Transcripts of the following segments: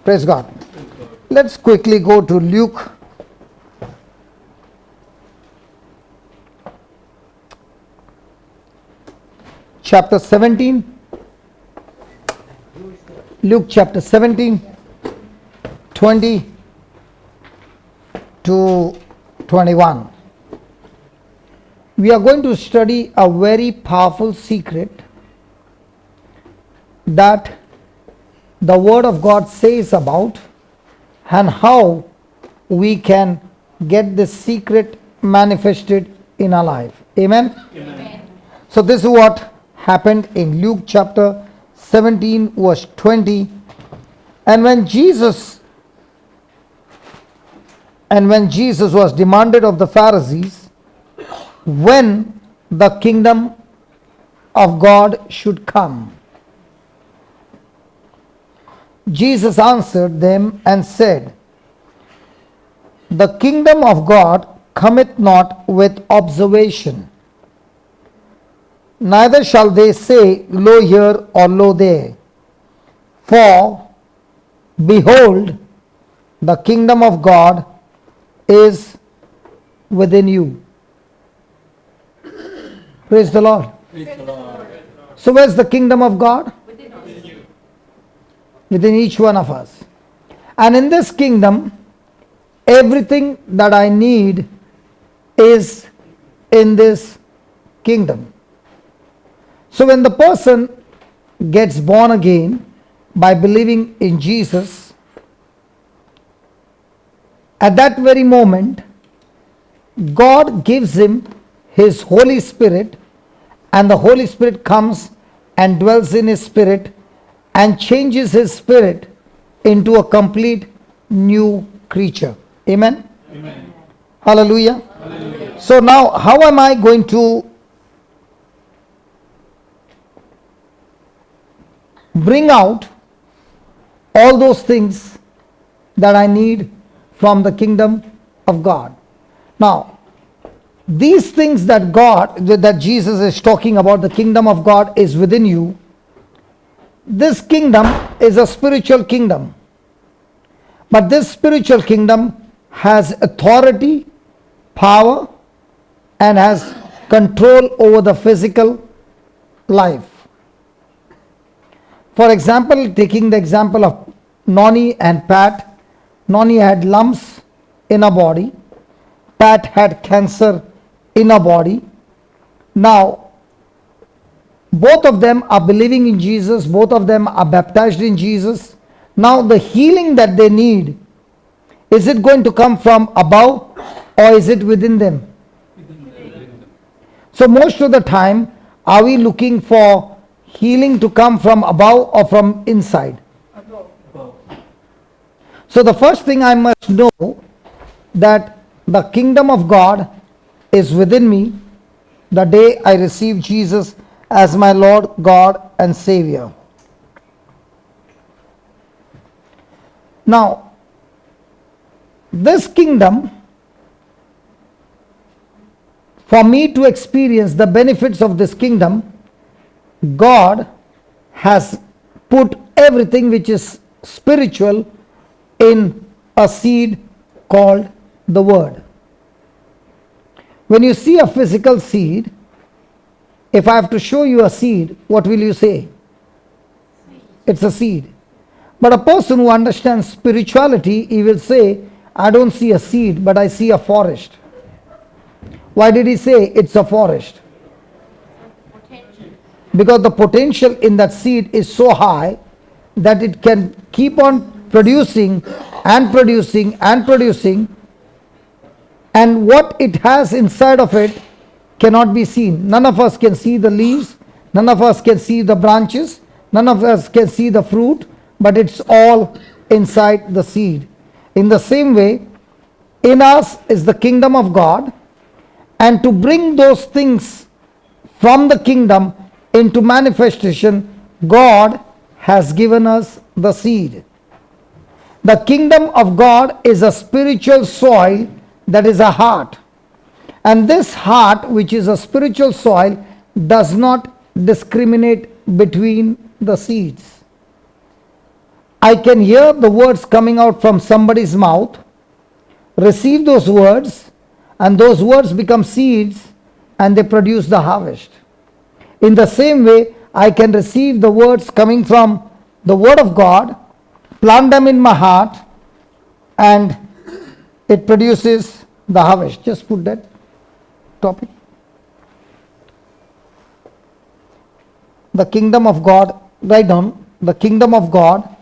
Praise God. Let's quickly go to Luke chapter 17. Luke chapter 17, 20 to 21. We are going to study a very powerful secret that the Word of God says about, and how we can get this secret manifested in our life. Amen? Amen. So this is what happened in Luke chapter 17 verse 20. And when Jesus was demanded of the Pharisees when the kingdom of God should come, Jesus answered them and said, the kingdom of God cometh not with observation, neither shall they say, lo here or lo there. For behold, the kingdom of God is within you. Praise the Lord. Praise the Lord. So where's the kingdom of God? Within you. Within each one of us. And in this kingdom, everything that I need is in this kingdom. So when the person gets born again by believing in Jesus, at that very moment, God gives him his Holy Spirit, and the Holy Spirit comes and dwells in his spirit and changes his spirit into a complete new creature. Amen? Amen. Hallelujah. Hallelujah. So now, how am I going to bring out all those things that I need from the kingdom of God? Now, these things that Jesus is talking about, the kingdom of God is within you. This kingdom is a spiritual kingdom. But this spiritual kingdom has authority, power, and has control over the physical life. For example, taking the example of Noni and Pat. Noni had lumps in her body. Pat had cancer in her body. Now, both of them are believing in Jesus. Both of them are baptized in Jesus. Now, the healing that they need, is it going to come from above or is it within them? So most of the time, are we looking for healing to come from above or from inside? Above. So the first thing I must know, that the kingdom of God is within me the day I receive Jesus as my Lord, God and Savior. Now, this kingdom, for me to experience the benefits of this kingdom, God has put everything which is spiritual in a seed called the Word. When you see a physical seed, if I have to show you a seed, what will you say? It's a seed. But a person who understands spirituality, he will say, I don't see a seed, but I see a forest. Why did he say it's a forest? Potential. Because the potential in that seed is so high that it can keep on producing and producing and producing, and what it has inside of it cannot be seen. None of us can see the leaves, none of us can see the branches, none of us can see the fruit, but it's all inside the seed. In the same way, in us is the kingdom of God, and to bring those things from the kingdom into manifestation, God has given us the seed. The kingdom of God is a spiritual soil that is a heart. And this heart, which is a spiritual soil, does not discriminate between the seeds. I can hear the words coming out from somebody's mouth, receive those words, and those words become seeds and they produce the harvest. In the same way, I can receive the words coming from the Word of God, plant them in my heart, and it produces the harvest. Just put that topic. The kingdom of God, write down, the kingdom of God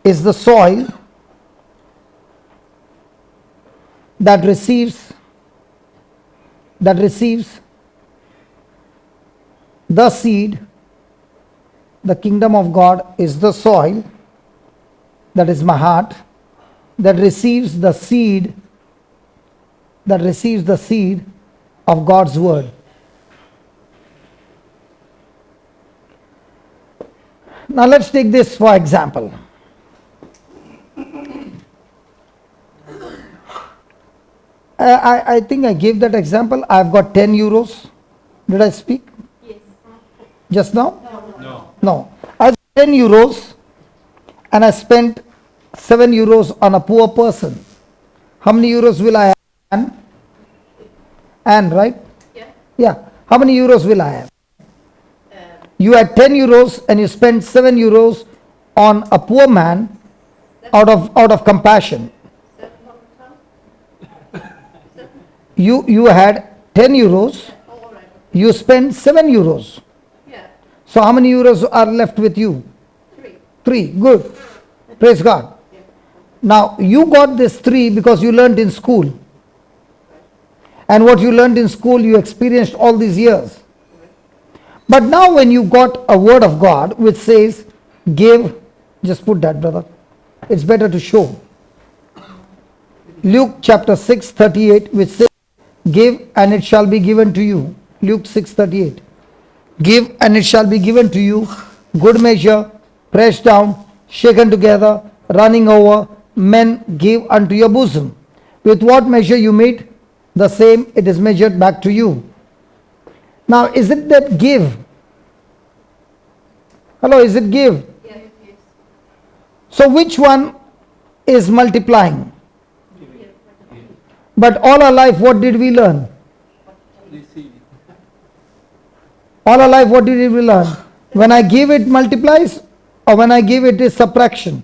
is the soil that receives the seed. The kingdom of God is the soil, that is my heart, that receives the seed of God's word. Now let's take this for example. I think I gave that example. I've got 10 euros. Did I speak? Yes. Just now? No. No. I have 10 euros and I spent 7 euros on a poor person. How many euros will I have? And right? Yeah. Yeah. How many euros will I have? You had 10 euros and you spent 7 euros on a poor man out of compassion. You had 10 euros, Oh, all right. you spent 7 euros. Yeah. So how many euros are left with you? 3. 3. Good. Praise God. Now you got this 3 because you learned in school. And what you learned in school you experienced all these years. But now when you got a word of God which says, give, just put that, brother. It's better to show. Luke chapter 6:38, which says, give and it shall be given to you. Luke 6:38. Give and it shall be given to you. Good measure, pressed down, shaken together, running over, men give unto your bosom. With what measure you meet, the same it is measured back to you. Now, is it that give? Hello, is it give? Yes. Yes. So, which one is multiplying? But all our life, what did we learn? Receive. All our life, what did we learn? When I give, it multiplies, or when I give, it is subtraction.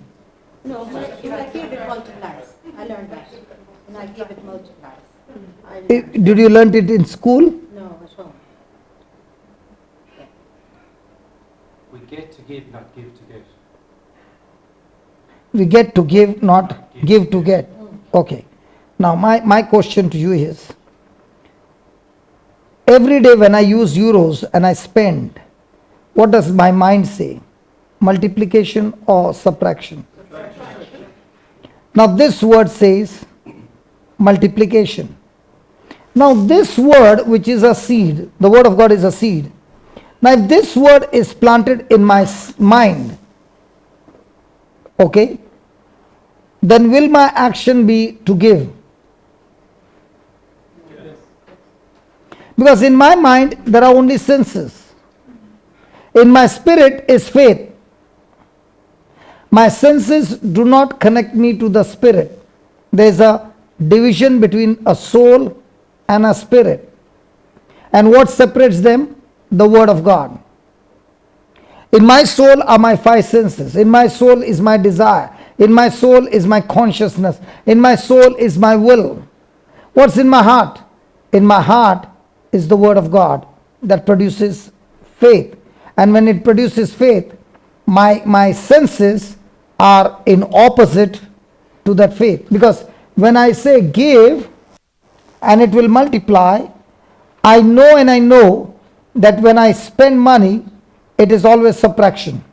No, if I give it multiplies. I learned that. When I give it multiplies. I learned. Did you learn it in school? No, at home. We get to give, not give to get. We get to give, not give to get. Okay. Now, my question to you is, every day when I use euros and I spend, what does my mind say? Multiplication or subtraction? Now, this word says multiplication. Now, this word, which is a seed, the word of God is a seed. Now, if this word is planted in my mind, okay, then will my action be to give? Because in my mind, there are only senses. In my spirit is faith. My senses do not connect me to the spirit. There is a division between a soul and a spirit. And what separates them? The word of God. In my soul are my 5 senses. In my soul is my desire. In my soul is my consciousness. In my soul is my will. What's in my heart? In my heart is the word of God that produces faith. And when it produces faith, my senses are in opposite to that faith. Because when I say give and it will multiply, I know that when I spend money, it is always subtraction.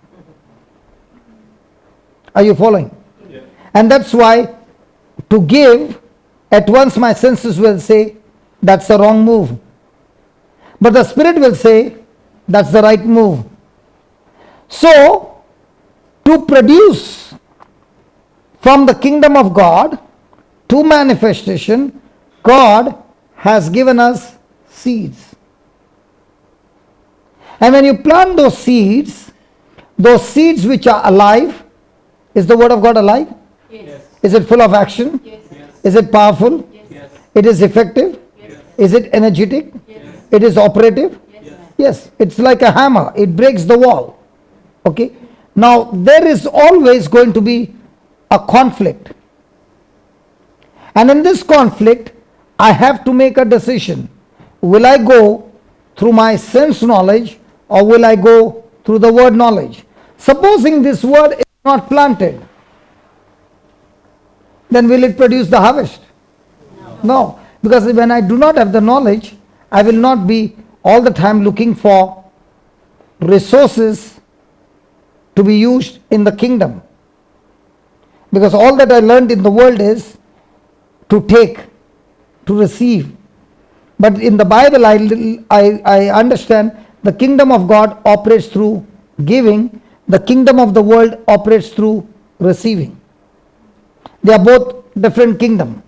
Are you following? Yeah. And that's why to give, at once my senses will say, that's the wrong move. But the spirit will say, that's the right move. So, to produce from the kingdom of God to manifestation, God has given us seeds. And when you plant those seeds which are alive, Is the word of God alive? Yes. Is it full of action? Yes. Is it powerful? Yes. It is effective? Yes. Is it energetic? Yes. It is operative? Yes. Yes, it's like a hammer. It breaks the wall. Okay? Now, there is always going to be a conflict. And in this conflict, I have to make a decision. Will I go through my sense knowledge or will I go through the word knowledge? Supposing this word is not planted, then will it produce the harvest? No. Because when I do not have the knowledge, I will not be all the time looking for resources to be used in the kingdom. Because all that I learned in the world is to take, to receive. But in the Bible, I understand the kingdom of God operates through giving, the kingdom of the world operates through receiving. They are both different kingdom.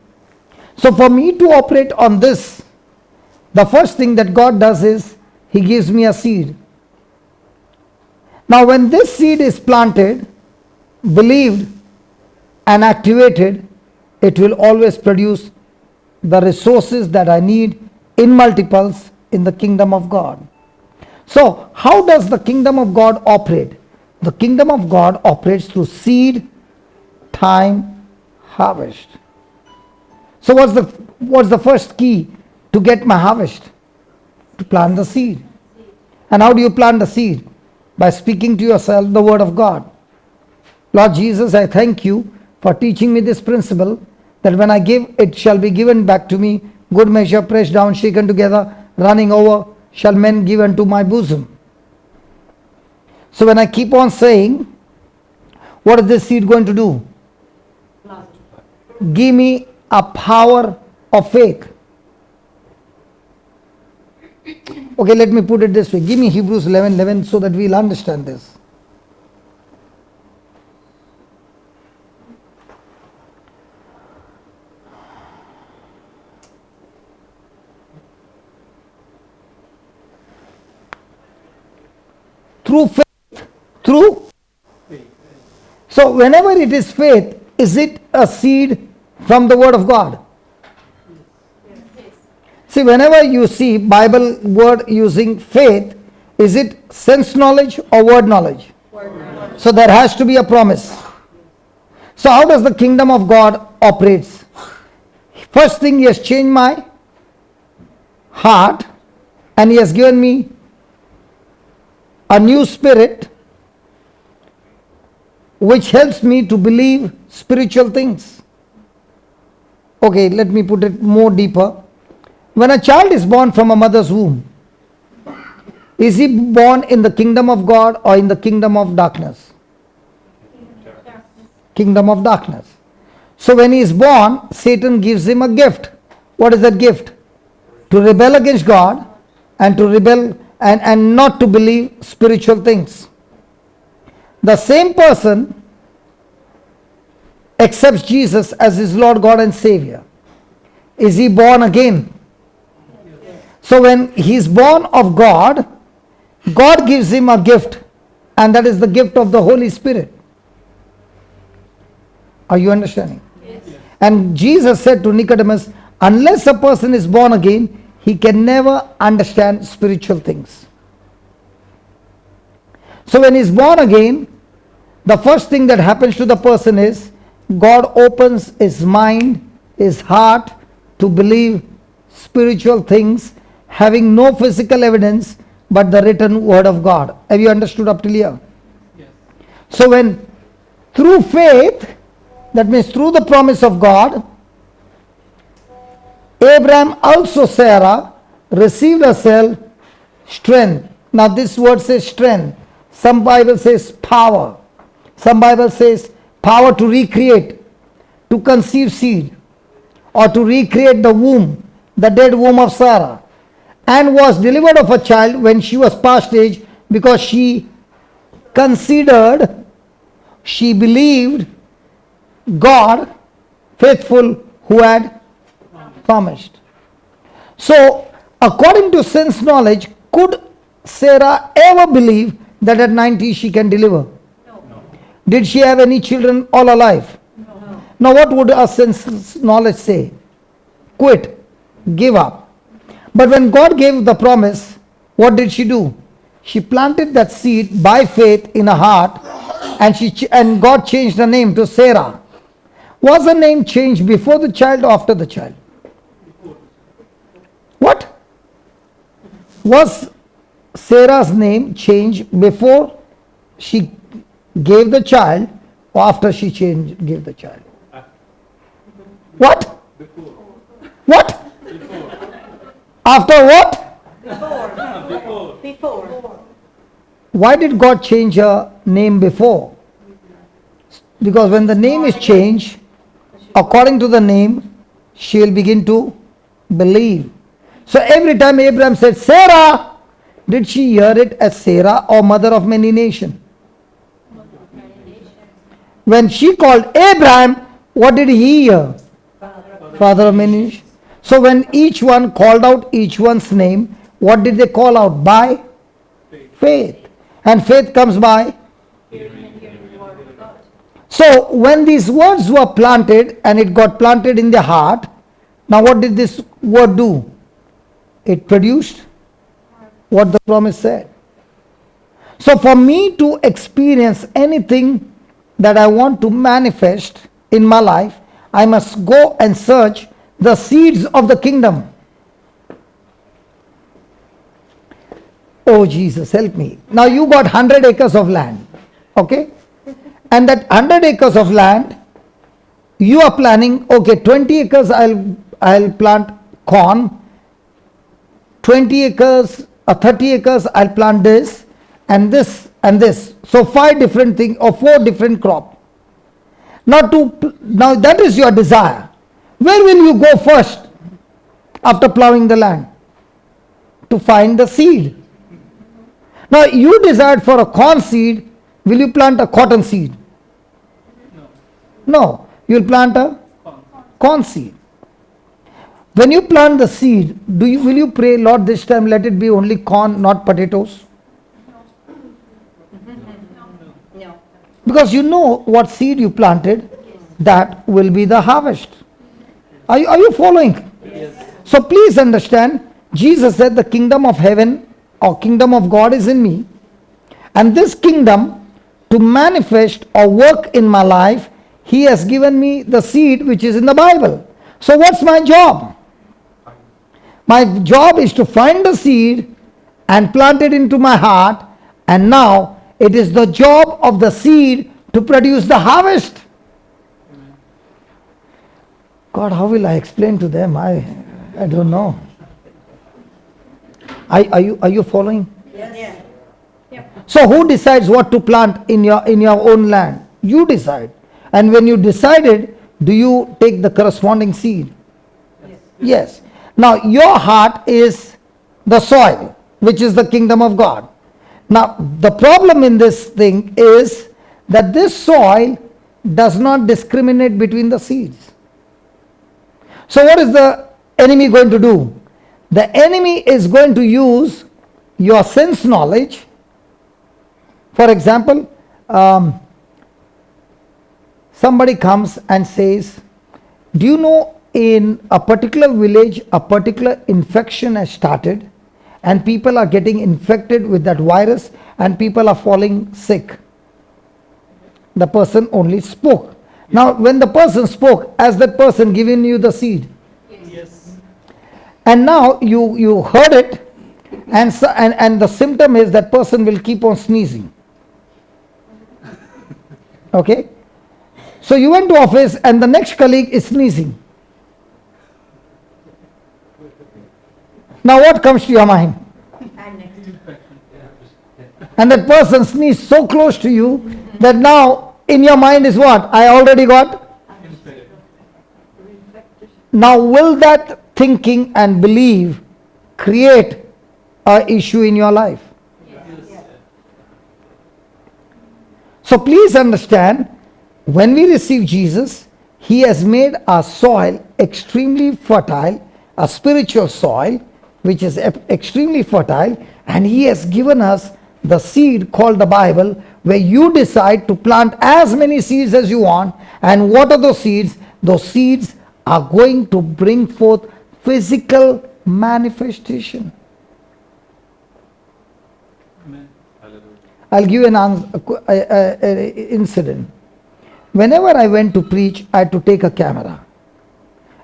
So for me to operate on this, the first thing that God does is He gives me a seed. Now when this seed is planted, believed and activated, it will always produce the resources that I need in multiples in the kingdom of God. So how does the kingdom of God operate? The kingdom of God operates through seed, time, harvest. So what's the first key to get my harvest? To plant the seed. And how do you plant the seed? By speaking to yourself the word of God. Lord Jesus, I thank you for teaching me this principle, that when I give, it shall be given back to me. Good measure, pressed down, shaken together, running over, shall men give unto my bosom. So when I keep on saying, what is this seed going to do? Give me a power of faith. Okay, let me put it this way. Give me Hebrews 11:11 so that we'll understand this. Through faith. Through? So whenever it is faith, is it a seed from the word of God? See, whenever you see Bible word using faith, is it sense knowledge or word knowledge? Word knowledge. So there has to be a promise. So how does the kingdom of God operates? First thing, He has changed my heart and He has given me a new spirit which helps me to believe spiritual things. Okay, let me put it more deeper. When a child is born from a mother's womb, is he born in the kingdom of God or in the kingdom of darkness? Kingdom of darkness. So when he is born, Satan gives him a gift. What is that gift? To rebel against God and to rebel and not to believe spiritual things. The same person accepts Jesus as his Lord, God and Savior. Is he born again? So when he is born of God, God gives him a gift, and that is the gift of the Holy Spirit. Are you understanding? Yes. And Jesus said to Nicodemus, unless a person is born again, he can never understand spiritual things. So when he is born again, the first thing that happens to the person is God opens his mind, his heart to believe spiritual things, having no physical evidence but the written word of God. Have you understood up till here? Yes. So when through faith, that means through the promise of God, Abraham, also Sarah, received herself strength. Now this word says strength. Some Bible says power. Some Bible says power to recreate, to conceive seed, or to recreate the womb, the dead womb of Sarah, and was delivered of a child when she was past age, because she considered, she believed God faithful who had promised. So according to sense knowledge, could Sarah ever believe that at 90 she can deliver? No. Did she have any children all her life? No. Now what would our sense knowledge say? Quit. Give up. But when God gave the promise, what did she do? She planted that seed by faith in her heart, and God changed her name to Sarah. Was her name changed before the child or after the child? What? Was Sarah's name changed before she gave the child or after she gave the child? What? What? After what? Before. Why did God change her name before? Because when the name is changed, according to the name, she will begin to believe. So every time Abraham said, Sarah, did she hear it as Sarah or mother of many nations? When she called Abraham, what did he hear? Father of many nations. So when each one called out each one's name, what did they call out? By faith. And faith comes by. So when these words were planted and it got planted in their heart, now what did this word do? It produced what the promise said. So for me to experience anything that I want to manifest in my life, I must go and search the seeds of the kingdom. Oh Jesus, help me. Now you got 100 acres of land, okay? And that 100 acres of land, you are planning, okay, 20 acres I'll plant corn, 20 acres or 30 acres I'll plant this and this and this. So 5 different things or 4 different crop. Now that is your desire. Where will you go first after plowing the land? To find the seed. Now you desired for a corn seed, will you plant a cotton seed? No, you will plant a corn seed. When you plant the seed, will you pray, Lord, this time let it be only corn, not potatoes? No. Because you know what seed you planted, that will be the harvest. Are you following? Yes. So please understand, Jesus said the kingdom of heaven or kingdom of God is in me. And this kingdom, to manifest or work in my life, He has given me the seed which is in the Bible. So what's my job? My job is to find the seed and plant it into my heart, and now it is the job of the seed to produce the harvest. God, how will I explain to them? I don't know. Are you following? Yes. So who decides what to plant in your own land? You decide. And when you decided, do you take the corresponding seed? Yes. Now your heart is the soil, which is the kingdom of God. Now the problem in this thing is that this soil does not discriminate between the seeds. So what is the enemy going to do? The enemy is going to use your sense knowledge. For example, somebody comes and says, do you know in a particular village a particular infection has started and people are getting infected with that virus and people are falling sick? The person only spoke. Now when the person spoke, has that person given you the seed? Yes. And now you heard it, and the symptom is that person will keep on sneezing. Okay? So you went to office and the next colleague is sneezing. Now what comes to your mind? I'm next. And that person sneezed so close to you that now in your mind is what? I already got. Now will that thinking and belief create an issue in your life? Yes. So please understand, when we receive Jesus, He has made our soil extremely fertile, a spiritual soil which is extremely fertile, and He has given us the seed called the Bible, where you decide to plant as many seeds as you want. And what are those seeds? Those seeds are going to bring forth physical manifestation. Amen. Hallelujah. I'll give you an incident. Whenever I went to preach, I had to take a camera.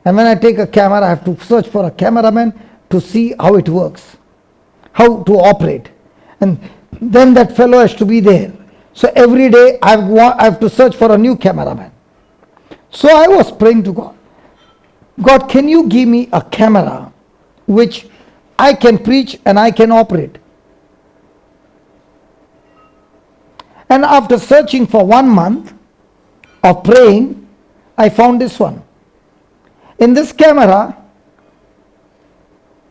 And when I take a camera, I have to search for a cameraman to see how it works, how to operate. And then that fellow has to be there. So every day I have to search for a new cameraman. So I was praying to God. God, can you give me a camera which I can preach and I can operate? And after searching for 1 month of praying, I found this one. In this camera,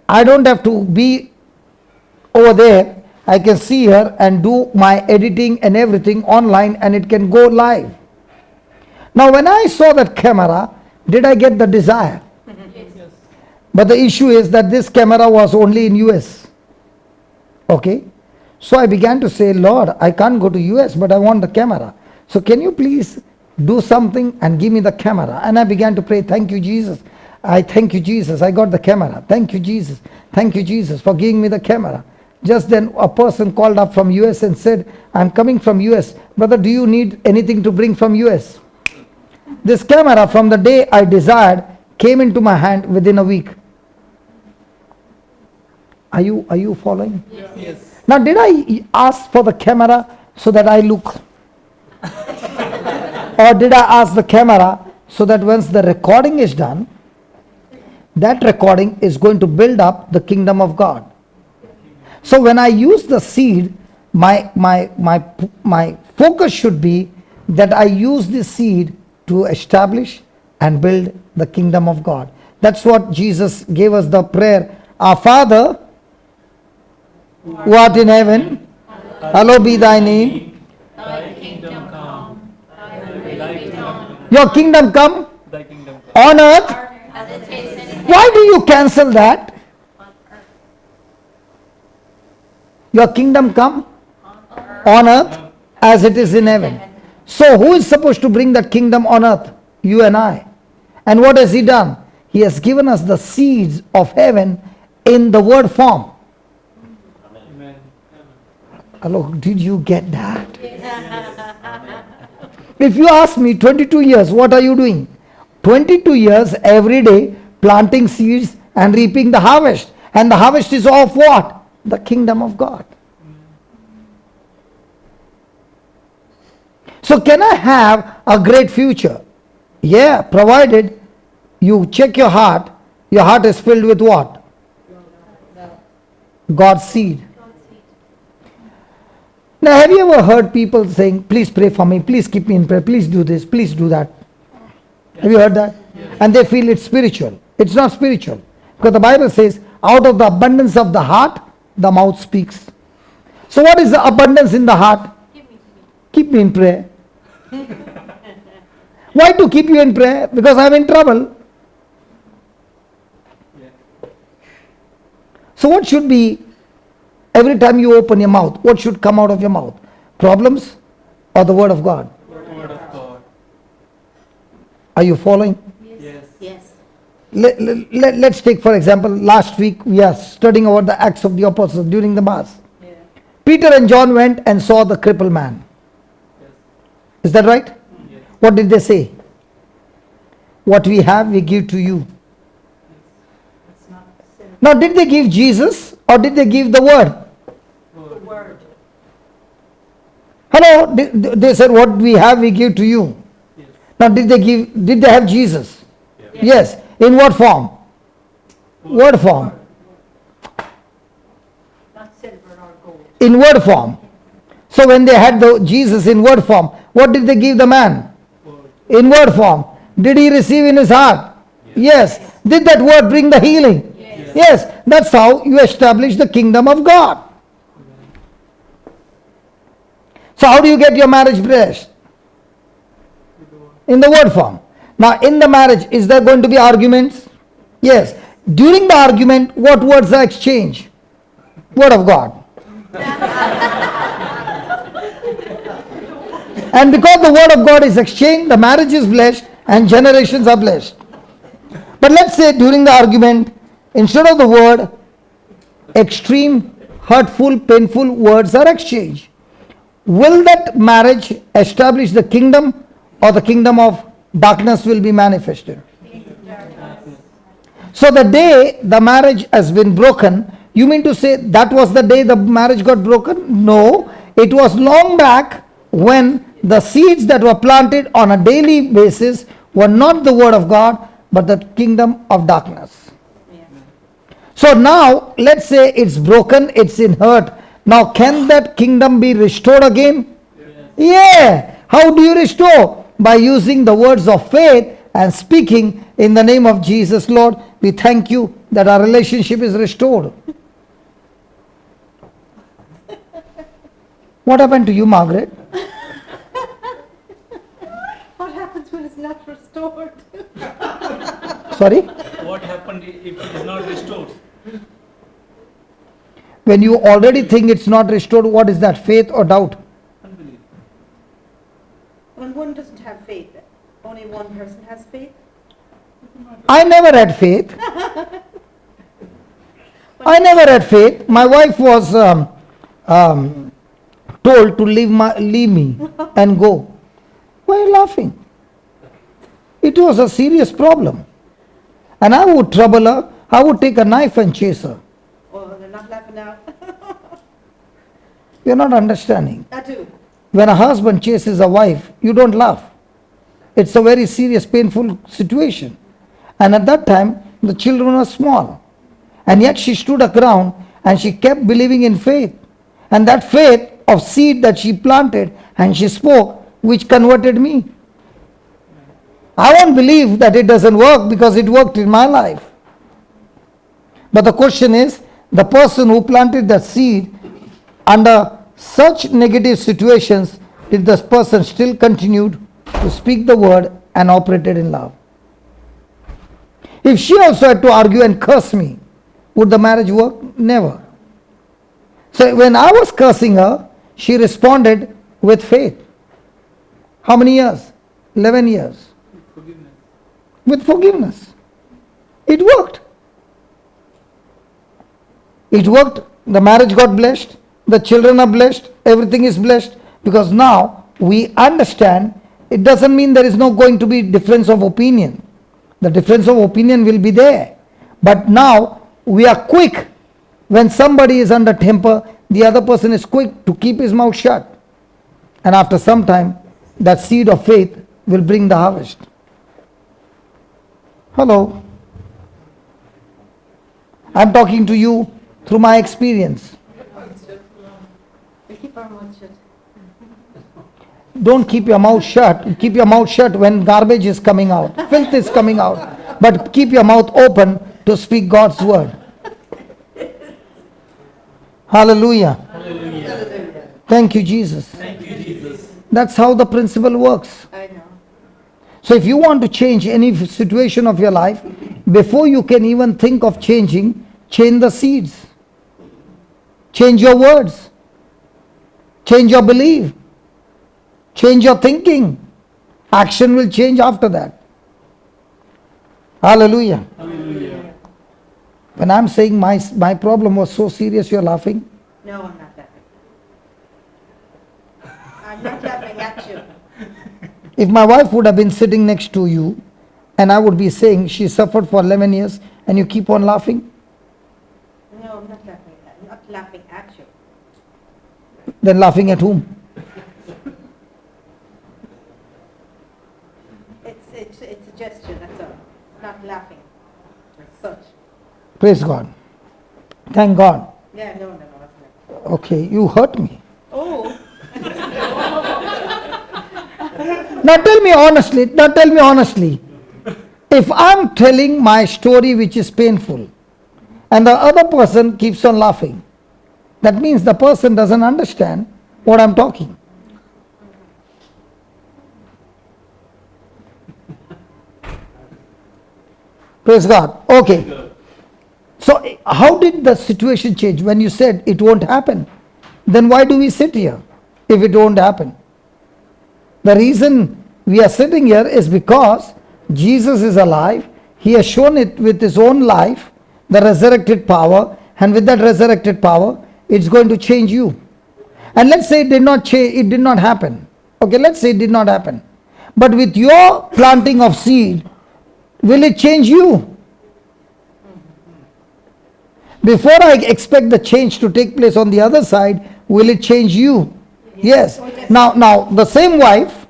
I don't have to be over there. I can see here and do my editing and everything online, and it can go live. Now when I saw that camera, did I get the desire? Yes. But the issue is that this camera was only in US. Okay. So I began to say, Lord, I can't go to US, but I want the camera. So can you please do something and give me the camera? And I began to pray, thank you, Jesus. I thank you, Jesus. I got the camera. Thank you, Jesus. Thank you, Jesus, for giving me the camera. Just then a person called up from US and said, I'm coming from US. Brother, do you need anything to bring from US? This camera, from the day I desired, came into my hand within a week. Are you following? Yes. Now, did I ask for the camera so that I look? Or did I ask the camera so that once the recording is done, that recording is going to build up the kingdom of God? So when I use the seed, my focus should be that I use this seed to establish and build the kingdom of God. That's what Jesus gave us the prayer. Our Father, who art in heaven, hallowed be thy name. Thy kingdom come. Thy will be done. Your kingdom come Thy kingdom come. on earth. As it is in heaven. Why do you cancel that? Your kingdom come on earth as it is in heaven. So who is supposed to bring that kingdom on earth? You and I. And what has he done? He has given us the seeds of heaven in the word form. Amen. Hello, did you get that? If you ask me 22 years, what are you doing? 22 years every day planting seeds and reaping the harvest. And the harvest is of what? The kingdom of God. So can I have a great future? Yeah, provided you check your heart. Your heart is filled with what? God's seed. Now, have you ever heard people saying, please pray for me, please keep me in prayer, please do this, please do that? Have you heard that? Yes. And they feel it's spiritual. It's not spiritual. Because the Bible says, out of the abundance of the heart, the mouth speaks. So what is the abundance in the heart? Keep me in prayer. Why to keep you in prayer? Because I'm in trouble. Yeah. So what should be, every time you open your mouth, what should come out of your mouth? Problems or the word of God? Word of God. Are you following? Yes. Yes. Let's take, for example, last week we are studying about the Acts of the Apostles during the Mass. Yeah. Peter and John went and saw the crippled man. Yes. Is that right? Yes. What did they say? What we have, we give to you. It's not sin. Now, did they give Jesus or did they give the word? The word. Hello, they said, what we have, we give to you. Yes. Now, did they have Jesus? Yeah. Yes. In what form? Word form. Not silver or gold. In word form. So when they had the Jesus in word form, what did they give the man? Word. In word form. Did he receive in his heart? Yes. Did that word bring the healing? Yes. That's how you establish the kingdom of God. So how do you get your marriage blessed? In the word form. Now in the marriage, is there going to be arguments? Yes. During the argument, what words are exchanged? Word of God. And because the word of God is exchanged, the marriage is blessed and generations are blessed. But let's say during the argument, instead of the word, extreme, hurtful, painful words are exchanged. Will that marriage establish the kingdom, or the kingdom of darkness will be manifested? So the day the marriage has been broken, you mean to say that was the day the marriage got broken? No, it was long back when the seeds that were planted on a daily basis were not the word of God, but the kingdom of darkness. So now, let's say it's broken, it's in hurt. Now, can that kingdom be restored again? Yeah. How do you restore? By using the words of faith and speaking in the name of Jesus. Lord, we thank you that our relationship is restored. What happened to you, Margaret? What happens when it's not restored? Sorry? What happened if it is not restored? When you already think it's not restored, what is that? Faith or doubt? Unbelief. When one doesn't have faith, only one person has faith. I never had faith. I never had faith. My wife was told to leave me and go. Why are you laughing? It was a serious problem. And I would trouble her. I would take a knife and chase her. Oh, they're not laughing now. You're not understanding. I do. When a husband chases a wife, you don't laugh. It's a very serious, painful situation. And at that time, the children were small. And yet she stood her ground and she kept believing in faith. And that faith of seed that she planted and she spoke, which converted me. I won't believe that it doesn't work because it worked in my life. But the question is, the person who planted that seed, under such negative situations, did this person still continued to speak the word and operated in love? If she also had to argue and curse me, would the marriage work? Never. So when I was cursing her, she responded with faith. How many years? 11 years. Forgiveness. With forgiveness. It worked. It worked. The marriage got blessed. The children are blessed. Everything is blessed. Because now we understand, it doesn't mean there is no going to be difference of opinion. The difference of opinion will be there. But now we are quick. When somebody is under temper, the other person is quick to keep his mouth shut. And after some time, that seed of faith will bring the harvest. Hello. I'm talking to you through my experience. We keep our mouth shut. Don't keep your mouth shut. Keep your mouth shut when garbage is coming out, filth is coming out. But keep your mouth open to speak God's word. Hallelujah. Hallelujah. Thank you, Jesus. Thank you, Jesus. That's how the principle works. I know. So if you want to change any situation of your life, before you can even think of changing, change the seeds. Change your words. Change your belief. Change your thinking. Action will change after that. Hallelujah. Hallelujah. When I'm saying my problem was so serious, you're laughing? No, I'm not laughing. I'm not laughing at you. If my wife would have been sitting next to you and I would be saying she suffered for 11 years and you keep on laughing, No, I'm not laughing at you. I'm not laughing at you. then laughing at whom? It's a gesture, that's all. It's not laughing as such. Praise God. Thank God. Yeah, no, it's not. Okay, you hurt me. Oh, Now tell me honestly, if I'm telling my story which is painful and the other person keeps on laughing, that means the person doesn't understand what I'm talking. Praise God. Okay. So how did the situation change when you said it won't happen? Then why do we sit here if it won't happen? The reason we are sitting here is because Jesus is alive. He has shown it with his own life, the resurrected power, and with that resurrected power, it's going to change you. And let's say it did not change, it did not happen. Okay, let's say it did not happen. But with your planting of seed, will it change you? Before I expect the change to take place on the other side, will it change you? Yes. Now the same wife,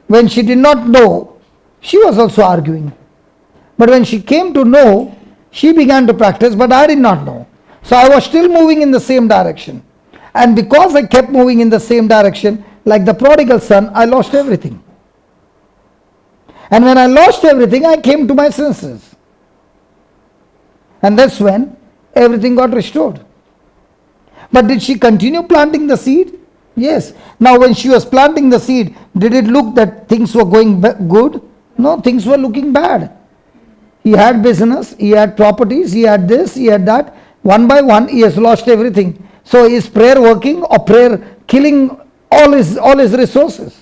when she did not know, she was also arguing. But when she came to know, she began to practice, but I did not know. So I was still moving in the same direction. And because I kept moving in the same direction, like the prodigal son, I lost everything. And when I lost everything, I came to my senses. And that's when everything got restored. But did she continue planting the seed? Yes. Now when she was planting the seed, did it look that things were going good? No, things were looking bad. He had business, he had properties, he had this, he had that. One by one, he has lost everything. So is prayer working or prayer killing all his resources?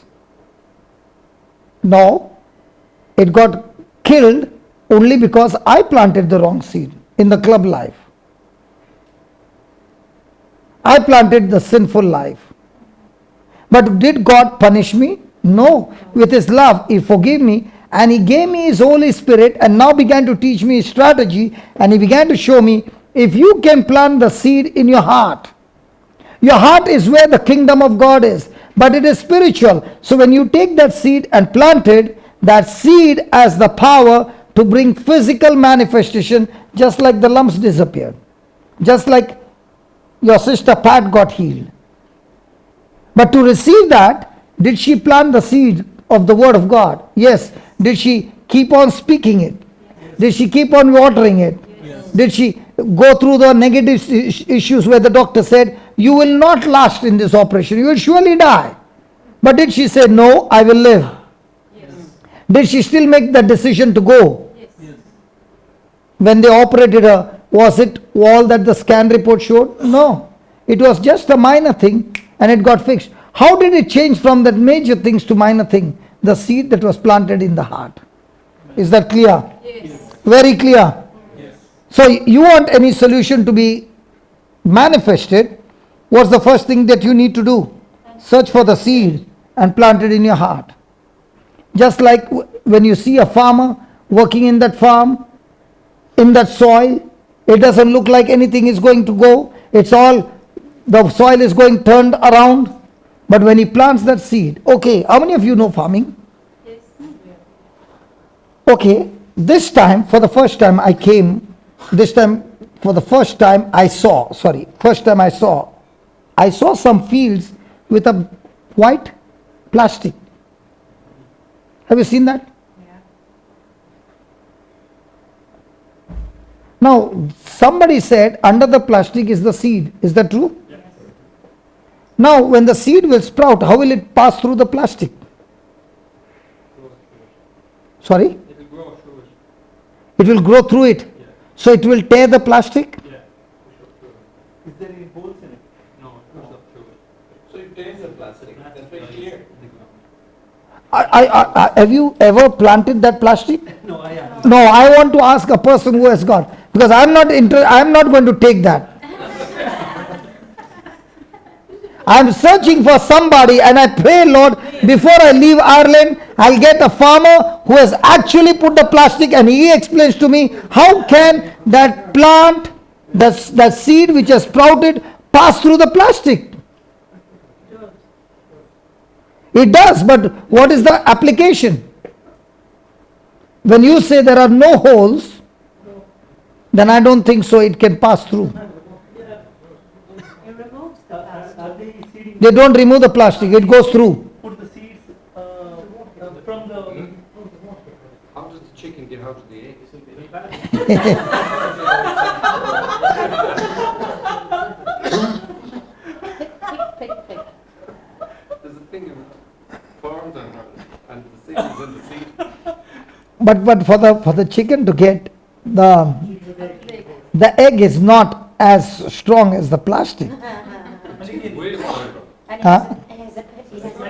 No, it got killed only because I planted the wrong seed in the club life. I planted the sinful life. But did God punish me? No. With his love, he forgave me and he gave me his Holy Spirit and now began to teach me his strategy, and he began to show me, if you can plant the seed in your heart is where the kingdom of God is, but it is spiritual. So when you take that seed and plant it, that seed has the power to bring physical manifestation, just like the lumps disappeared, just like your sister Pat got healed. But to receive that, did she plant the seed of the word of God? Yes. Did she keep on speaking it? Yes. Did she keep on watering it? Yes. Did she go through the negative issues where the doctor said, you will not last in this operation, you will surely die? But did she say, no, I will live? Yes. Did she still make the decision to go? Yes. When they operated her, was it all that the scan report showed? No. It was just a minor thing and it got fixed. How did it change from that major things to minor thing? The seed that was planted in the heart. Is that clear? Yes. Very clear. Yes. So you want any solution to be manifested, what's the first thing that you need to do? Search for the seed and plant it in your heart. Just like when you see a farmer working in that farm, in that soil, it doesn't look like anything is going to go. It's all, the soil is going turned around. But when he plants that seed, okay, how many of you know farming? Yes. Okay, this time, for the first time I came, first time I saw some fields with a white plastic. Have you seen that? Yeah. Now, somebody said under the plastic is the seed. Is that true? Yes. Now, when the seed will sprout, how will it pass through the plastic? Sorry? It will grow through it. It will grow through it. Yeah. So it will tear the plastic? Yeah. Is there any holes in it? No, it goes up through it. So it tears the plastic. That's very clear. Have you ever planted that plastic? No, I am. No, I want to ask a person who has got, because I'm not going to take that. I'm searching for somebody and I pray, Lord, before I leave Ireland, I'll get a farmer who has actually put the plastic and he explains to me how can that plant, that seed which has sprouted, pass through the plastic. It does, but what is the application? When you say there are no holes, then I don't think so it can pass through. They don't remove the plastic, it goes through. Put the seeds from the... How does the chicken get out of the egg? There's a thing formed and the seed is in the seed. But for the chicken to get the egg is not as strong as the plastic. Wait a minute. And Huh? he has a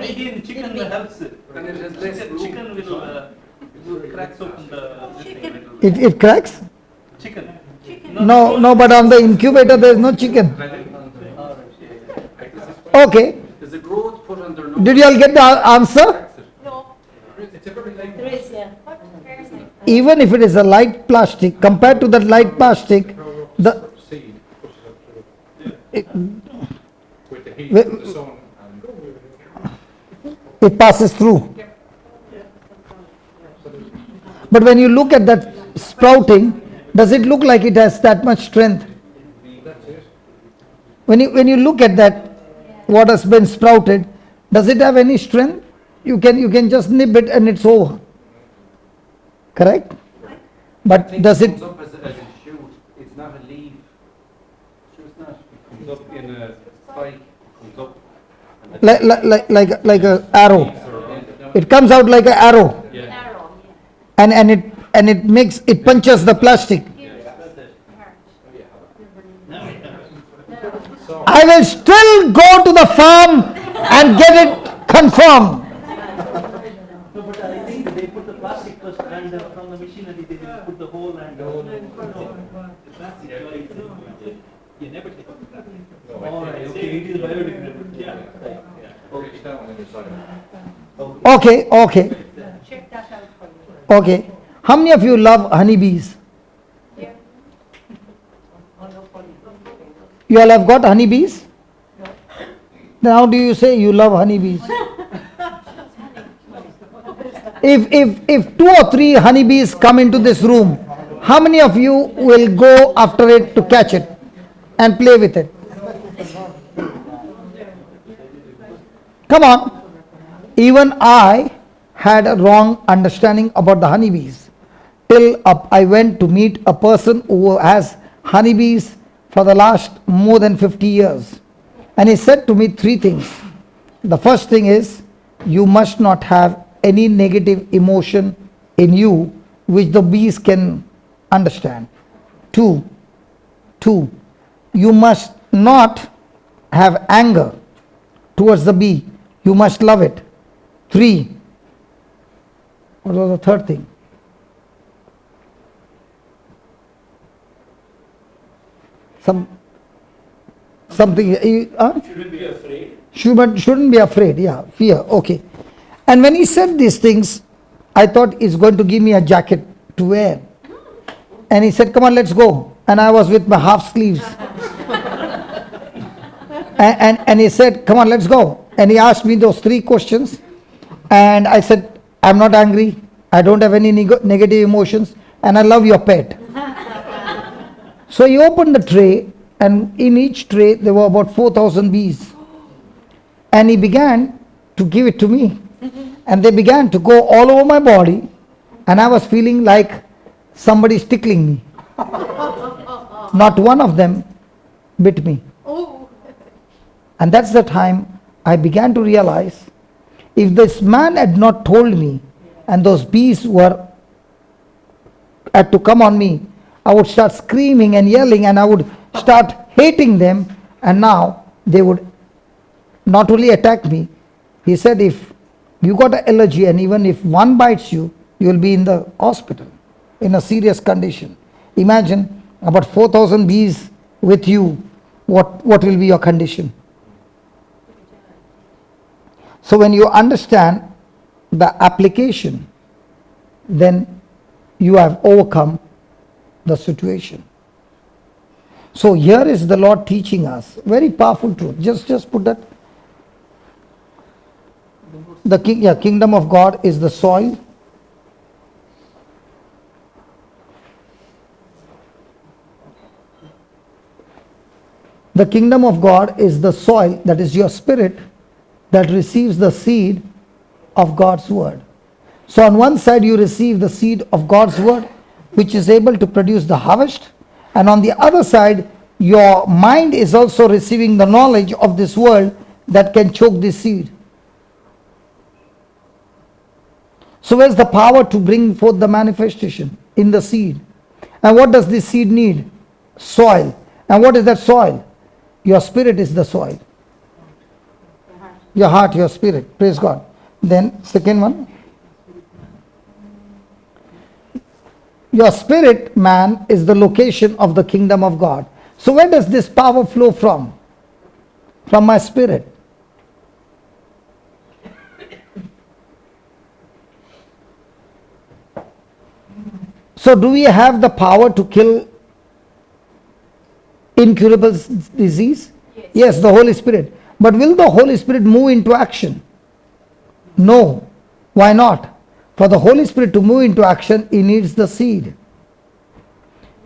And again, chicken helps it. And it has less room. Chicken will cracks open the this thing a little bit. It cracks? Chicken. No, but on the incubator there is no chicken. Okay. There's a growth put under no. Did you all get the answer? It's a very light. There is, yeah. Even if it is a light plastic, compared to that light plastic, the Seed pushes up through it, with the heat Wait. from the sun and. it passes through. But when you look at that sprouting, does it look like it has that much strength? When you look at that, what has been sprouted, does it have any strength? You can just nip it and it's over. Correct? But does it? Comes up as a shoot. It's not a leaf. Shoot's not. It comes up in a spike. Comes up. And Like a arrow. It comes out like an arrow, yeah. Narrow, and it punches the plastic. I will still go to the farm and get it confirmed. No, but I think they put the plastic first and from the machinery they will put the hole and. The plastic. You never take the plastic. Alright, okay, it is biodegradable. Yeah. Right, yeah. Reach down on the side. Okay. Check that out for you. Okay. How many of you love honeybees? You all have got honeybees? Then how do you say you love honeybees? If 2 or 3 honeybees come into this room, how many of you will go after it to catch it and play with it? Come on. Even I had a wrong understanding about the honeybees till I went to meet a person who has honeybees for the last more than 50 years. And he said to me 3 things. The first thing is, you must not have any negative emotion in you which the bees can understand. 2, you must not have anger towards the bee. You must love it. 3, what was the third thing? Something. Shouldn't be afraid. Shouldn't be afraid. Yeah, fear. Okay. And when he said these things, I thought he's going to give me a jacket to wear. And he said, "Come on, let's go." And I was with my half sleeves. and he said, "Come on, let's go." And he asked me those 3 questions. And I said, "I'm not angry. I don't have any negative emotions. And I love your pet." So he opened the tray, and in each tray there were about 4,000 bees. And he began to give it to me. And they began to go all over my body, and I was feeling like somebody is tickling me. Not one of them bit me. Oh, And that's the time I began to realize, if this man had not told me and those bees had to come on me, I would start screaming and yelling, and I would start hating them, and now they would not only attack me. He said, if you got an allergy and even if one bites you, you will be in the hospital in a serious condition. Imagine about 4,000 bees with you, what will be your condition? So when you understand the application, then you have overcome the situation. So here is the Lord teaching us very powerful truth. Just put that. The kingdom of God is the soil. The kingdom of God is the soil, that is your spirit, that receives the seed of God's word. So on one side you receive the seed of God's word, which is able to produce the harvest, and on the other side your mind is also receiving the knowledge of this world that can choke this seed. So where's the power to bring forth the manifestation? In the seed. And what does this seed need? Soil. And what is that soil? Your spirit is the soil. Your heart, your spirit. Praise God. Then second one. Your spirit man is the location of the kingdom of God. So where does this power flow from? From my spirit. So do we have the power to kill incurable disease? Yes, the Holy Spirit. But will the Holy Spirit move into action? No. Why not? For the Holy Spirit to move into action, He needs the seed.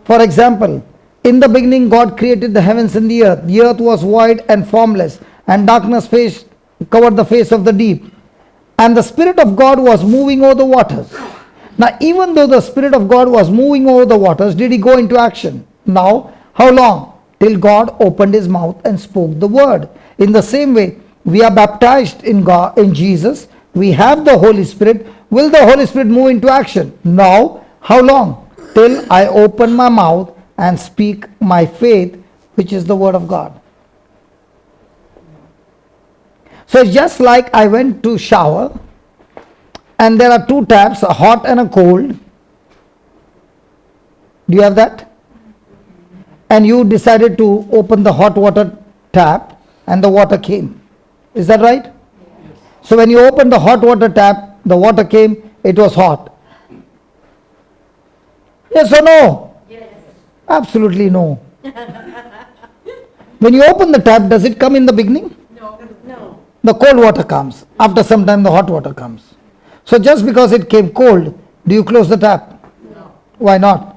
For example, in the beginning God created the heavens and the earth. The earth was void and formless, and darkness covered the face of the deep. And the Spirit of God was moving over the waters. Now, even though the Spirit of God was moving over the waters, did He go into action? Now, how long? Till God opened His mouth and spoke the word. In the same way, we are baptized in God, in Jesus. We have the Holy Spirit. Will the Holy Spirit move into action? Now, how long? Till I open my mouth and speak my faith, which is the word of God. So it's just like I went to shower, and there are two taps, a hot and a cold. Do you have that? And you decided to open the hot water tap, and the water came. Is that right? Yes. So when you opened the hot water tap, the water came, it was hot. Yes or no? Yes. Absolutely no. When you open the tap, does it come in the beginning? No. The cold water comes. After some time, the hot water comes. So just because it came cold, do you close the tap? No. Why not?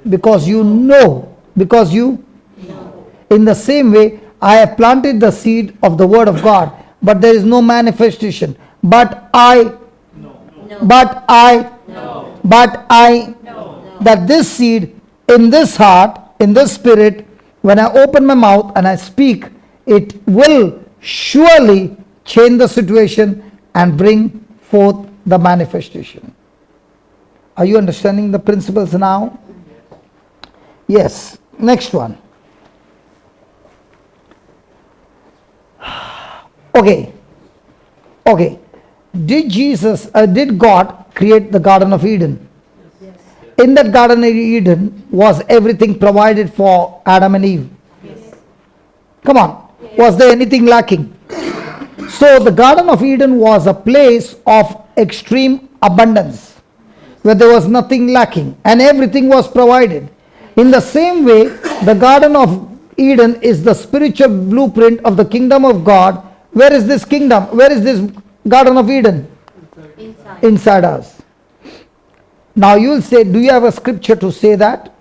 Because you know. Because you No. In the same way, I have planted the seed of the word of God, but there is no manifestation. But I, No. but I, No. but I, No. that this seed in this heart, in this spirit, when I open my mouth and I speak, it will surely change the situation and bring forth the manifestation. Are you understanding the principles now? Yes. Next one. Okay. Did God create the Garden of Eden? Yes. In that Garden of Eden was everything provided for Adam and Eve. Yes. Come on. Was there anything lacking? So the Garden of Eden was a place of extreme abundance, where there was nothing lacking and everything was provided. In the same way, the Garden of Eden is the spiritual blueprint of the kingdom of God. Where is this kingdom? Where is this Garden of Eden? Inside. Inside us. Now you will say, do you have a scripture to say that?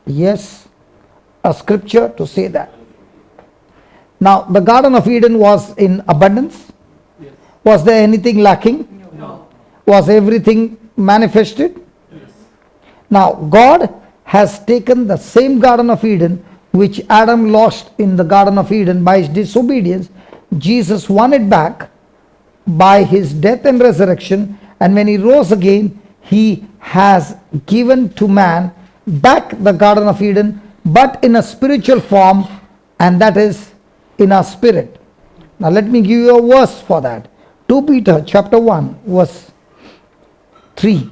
Yes, a scripture to say that. Now the Garden of Eden was in abundance. Yes. Was there anything lacking? No. Was everything manifested? Yes. Now God has taken the same Garden of Eden which Adam lost in the Garden of Eden by his disobedience. Jesus won it back by his death and resurrection, and when he rose again, he has given to man back the Garden of Eden, but in a spiritual form, and that is in our spirit. Now let me give you a verse for that. 2 Peter chapter 1 verse 3.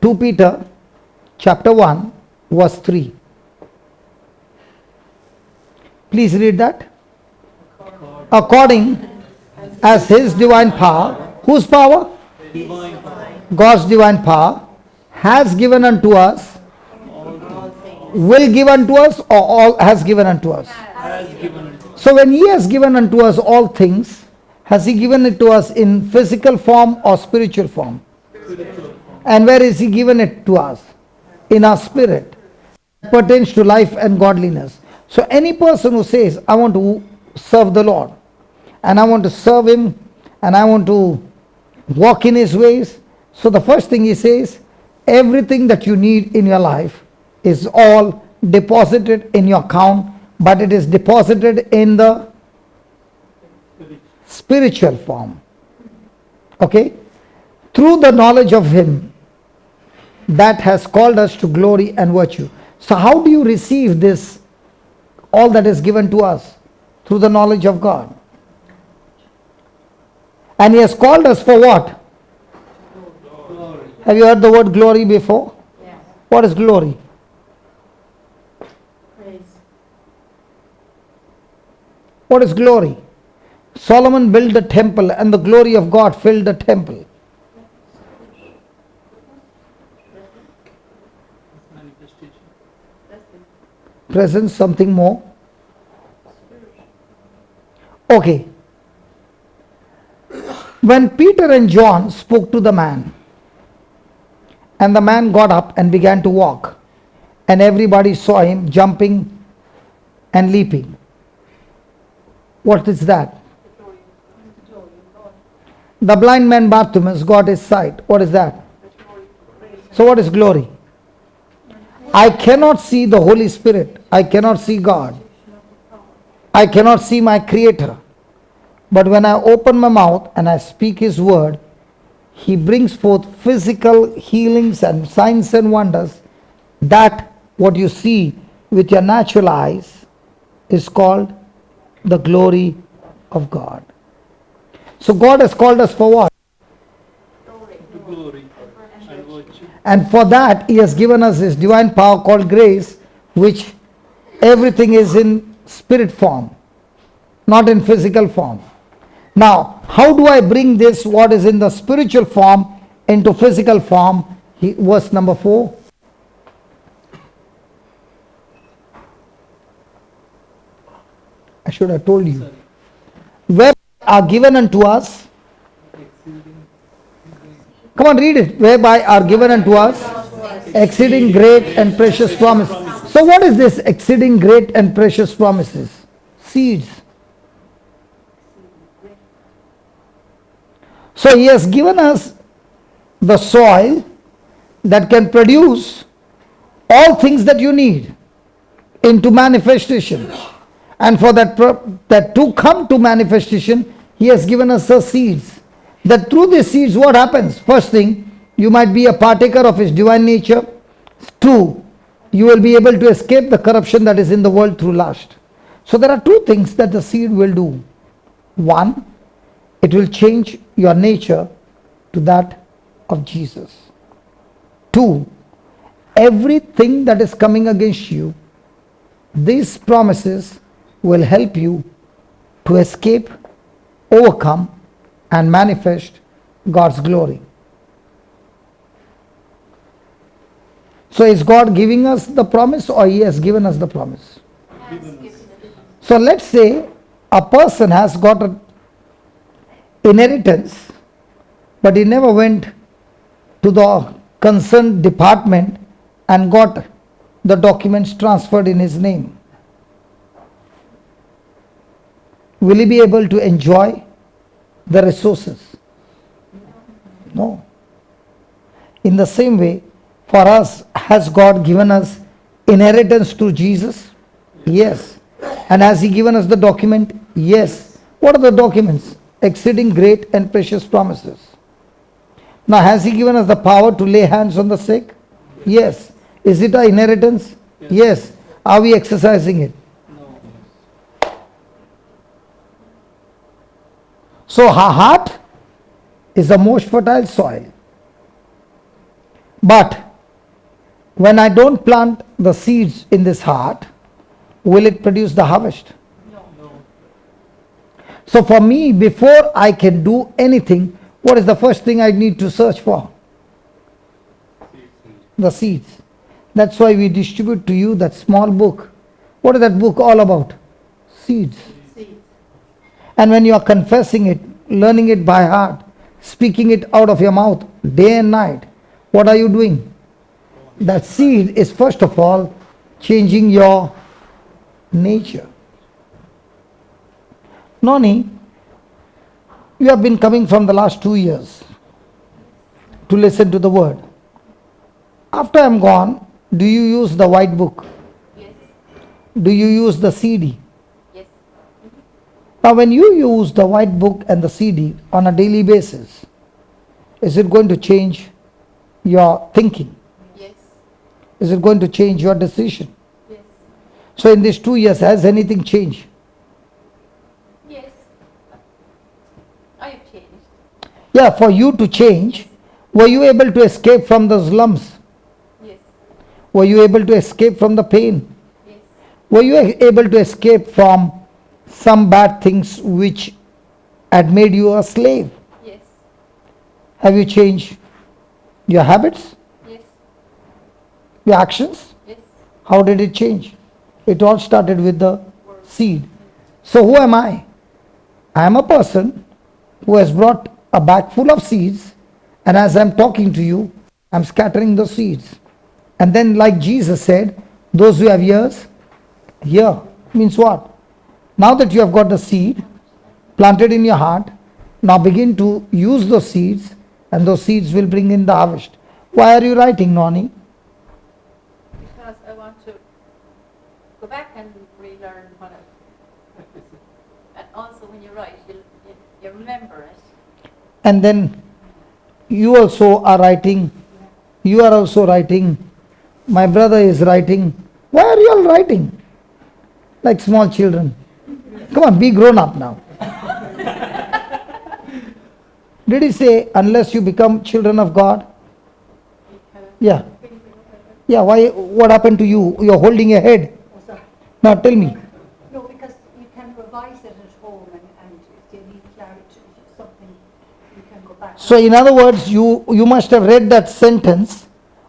2 Peter chapter 1 verse 3. Please read that. According as his divine power, whose power? Divine power. God's divine power has given unto us, All things. will give unto us, or all has given unto us. Has given unto us. So when he has given unto us all things, has he given it to us in physical form or spiritual form? And where is he given it to us? In our spirit. It pertains to life and godliness. So any person who says, I want to serve the Lord, and I want to serve him, and I want to walk in his ways. So the first thing he says, everything that you need in your life is all deposited in your account, but it is deposited in the spiritual form. Okay? Through the knowledge of him that has called us to glory and virtue. So how do you receive this, all that is given to us? through the knowledge of God. And He has called us for what? Glory. Have you heard the word glory before? Yeah. What is glory? Praise. What is glory? Solomon built the temple and the glory of God filled the temple. Manifestation. Presence, something more? Okay. When Peter and John spoke to the man, and the man got up and began to walk, and everybody saw him jumping and leaping. What is that? The blind man Bartimaeus got his sight. What is that? So what is glory? I cannot see the Holy Spirit. I cannot see God. I cannot see my Creator. But when I open my mouth and I speak His word, He brings forth physical healings and signs and wonders. That what you see with your natural eyes is called the glory of God. So God has called us for what? To glory and virtue. And for that He has given us His divine power called grace, which everything is in spirit form, not in physical form. Now, how do I bring this, what is in the spiritual form, into physical form? Verse number 4. I should have told you. Sorry. Where are given unto us. Exceeding. Come on, read it. Whereby are given unto us exceeding great and precious promises. So, what is this exceeding great and precious promises? Seeds. So, He has given us the soil that can produce all things that you need into manifestation. And for that to come to manifestation, He has given us the seeds. That through these seeds, what happens? First thing, you might be a partaker of His divine nature. 2, you will be able to escape the corruption that is in the world through lust. So there are 2 things that the seed will do. 1, it will change your nature to that of Jesus. 2, everything that is coming against you, these promises will help you to escape, overcome, and manifest God's glory. So is God giving us the promise, or He has given us the promise? So let's say a person has got an inheritance, but he never went to the concerned department and got the documents transferred in his name. Will he be able to enjoy the resources? No. In the same way, for us, has God given us inheritance through Jesus? Yes. And has He given us the document? Yes. What are the documents? Exceeding great and precious promises. Now, has He given us the power to lay hands on the sick? Yes. Is it our inheritance? Yes. Are we exercising it? No. So our heart is the most fertile soil. But when I don't plant the seeds in this heart, will it produce the harvest? No. So for me, before I can do anything, what is the first thing I need to search for? The seeds. That's why we distribute to you that small book. What is that book all about? Seeds. Seeds. And when you are confessing it, learning it by heart, speaking it out of your mouth day and night, what are you doing? That seed is first of all changing your nature. Noni, you have been coming from the last 2 years to listen to the word. After I am gone, do you use the white book? Yes. Do you use the CD? Yes. Now when you use the white book and the CD on a daily basis, is it going to change your thinking? Yes. Is it going to change your decision? Yes. So in these 2 years, has anything changed? Yeah, for you to change, were you able to escape from those lumps? Yes. Were you able to escape from the pain? Yes. Were you able to escape from some bad things which had made you a slave? Yes. Have you changed your habits, Yes. your actions? Yes. How did it change? It all started with the seed. So who am I? I am a person who has brought a bag full of seeds, and as I'm talking to you, I'm scattering those seeds. And then, like Jesus said, those who have ears, hear. Means what? Now that you have got the seed planted in your heart, now begin to use those seeds, and those seeds will bring in the harvest. Why are you writing, Noni? Because I want to go back and relearn what I. And also, when you write, you remember it. And then you also are writing, you are also writing, my brother is writing. Why are you all writing? Like small children. Come on, be grown up now. Did he say, unless you become children of God? Yeah. Yeah, why, what happened to you? You're holding your head. Now tell me. No, because you can revise it at home and if you need clarity, something, you can go back. So in other words, you must have read that sentence,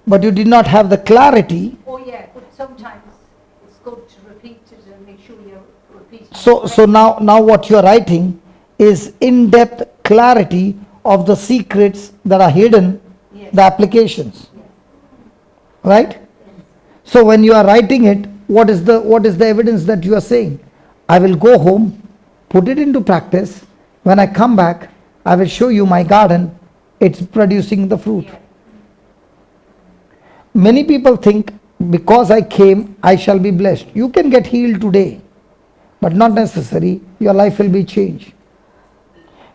but you did not have the clarity. Oh, yeah, but sometimes it's good to repeat it and make sure you're repeating it. So now what you are writing is in-depth clarity of the secrets that are hidden, Yes. the applications. Right? So when you are writing it, what is the evidence that you are saying? I will go home, put it into practice. When I come back, I will show you my garden. It's producing the fruit. Yeah. Many people think because I came, I shall be blessed. You can get healed today, but not necessary. Your life will be changed.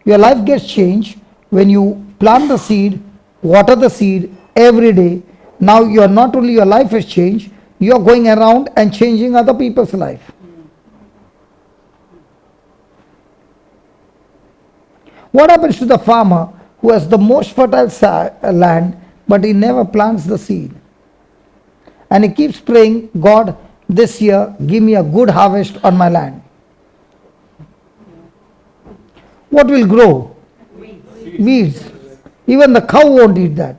Your life gets changed when you plant the seed, water the seed every day. Now you are not only your life has changed, you are going around and changing other people's life. What happens to the farmer who has the most fertile land, but he never plants the seed? And he keeps praying, God, this year give me a good harvest on my land. What will grow? Weeds. Even the cow won't eat that.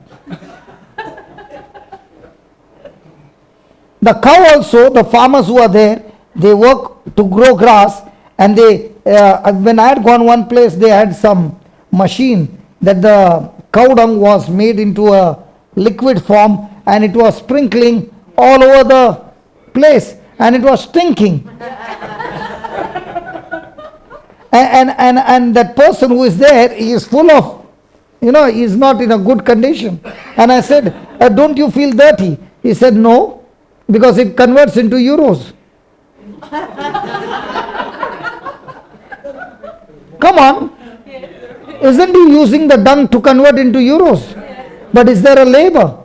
The cow also, the farmers who are there, they work to grow grass, and they, when I had gone one place, they had some machine that the cow dung was made into a liquid form, and it was sprinkling all over the place, and it was stinking. And that person who is there, he is full of, he is not in a good condition. And I said, don't you feel dirty? He said, no, because it converts into euros. Come on. Isn't he using the dung to convert into euros? But is there a labor?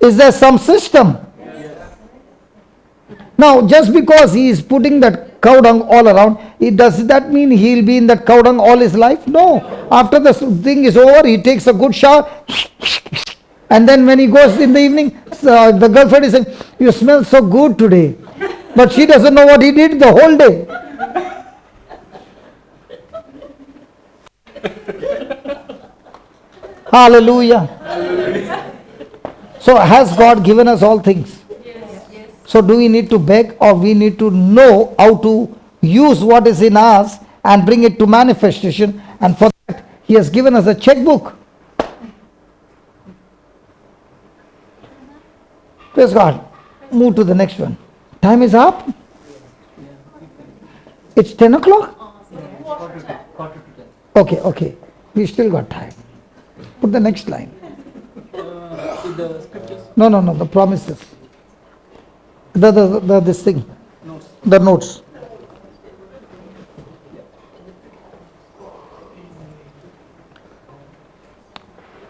Is there some system? Now, just because he is putting that cow dung all around, does that mean he will be in that cow dung all his life? No. After the thing is over, he takes a good shower, and then when he goes in the evening, the girlfriend is saying, you smell so good today. But she doesn't know what he did the whole day. Hallelujah. So has God given us all things? So do we need to beg, or we need to know how to use what is in us and bring it to manifestation? And for that, He has given us a checkbook. Praise God. Move to the next one. Time is up. It's 10 o'clock? Quarter to 10. Okay. We still got time. Put the next line. With the scriptures, No, the promises. This thing. notes. The notes.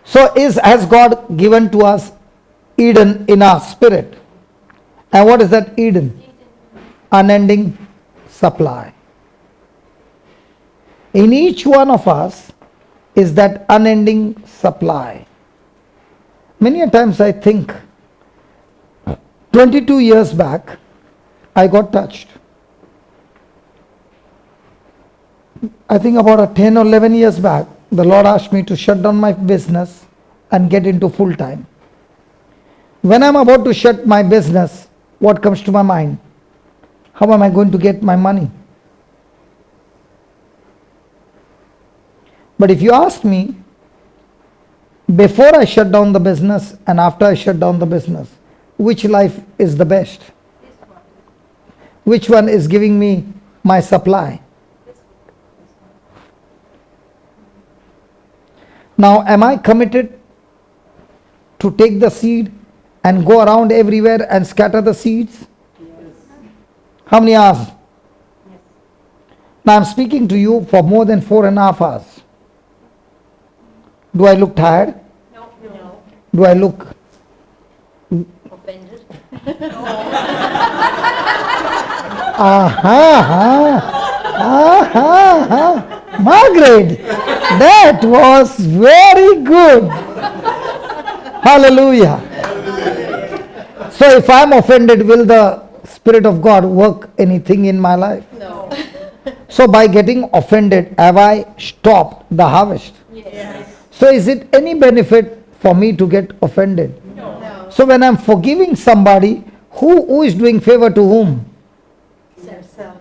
So has God given to us Eden in our spirit? And what is that Eden? Unending supply. In each one of us is that unending supply. Many a times I think, 22 years back, I got touched. I think about a 10 or 11 years back, the Lord asked me to shut down my business and get into full time. When I'm about to shut my business, what comes to my mind? How am I going to get my money? But if you ask me, before I shut down the business and after I shut down the business, which life is the best? Which one is giving me my supply? Now, am I committed to take the seed and go around everywhere and scatter the seeds? How many hours? Now, I'm speaking to you for more than 4.5 hours. Do I look tired? No. Do I look? Offended? Margaret, that was very good. Hallelujah. So if I'm offended, will the Spirit of God work anything in my life? No. So by getting offended, have I stopped the harvest? Yes. So is it any benefit for me to get offended? No. So when I'm forgiving somebody, who is doing favor to whom? Self.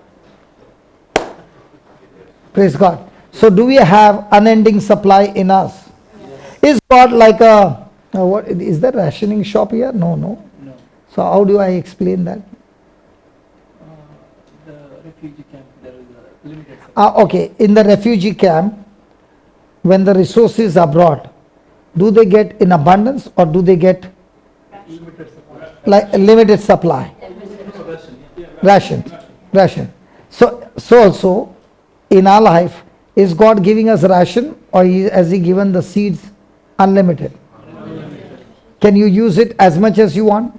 Praise God. So do we have unending supply in us? Is God like a, what is that rationing shop here? No. No. So how do I explain that? The refugee camp, there is a limited supply. Okay, in the refugee camp, when the resources are brought, do they get in abundance or do they get Limited supply. like a limited supply? Ration. So also in our life, is God giving us ration or has He given the seeds unlimited? Can you use it as much as you want?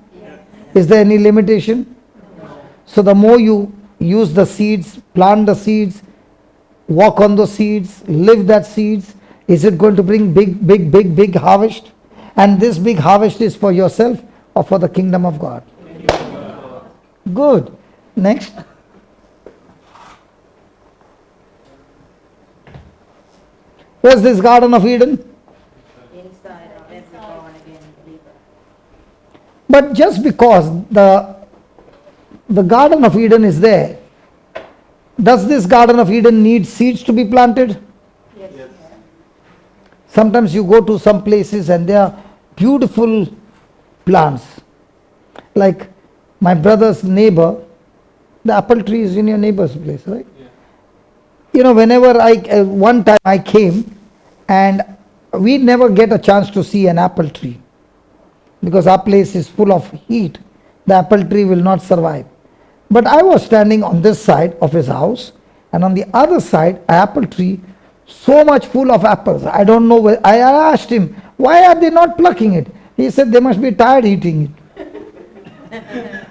Is there any limitation? So the more you use the seeds, plant the seeds, walk on those seeds, live that seeds, is it going to bring big harvest? And this big harvest is for yourself or for the kingdom of God? Good. Next. Where's this Garden of Eden? Inside of every born again believer. But just because the Garden of Eden is there, does this Garden of Eden need seeds to be planted? Yes. Sometimes you go to some places and there are beautiful plants. Like my brother's neighbor, the apple tree is in your neighbor's place, right? You know, whenever one time I came and we never get a chance to see an apple tree because our place is full of heat. The apple tree will not survive. But I was standing on this side of his house and on the other side, an apple tree, so much full of apples. I don't know where. I asked him, why are they not plucking it? He said they must be tired eating it.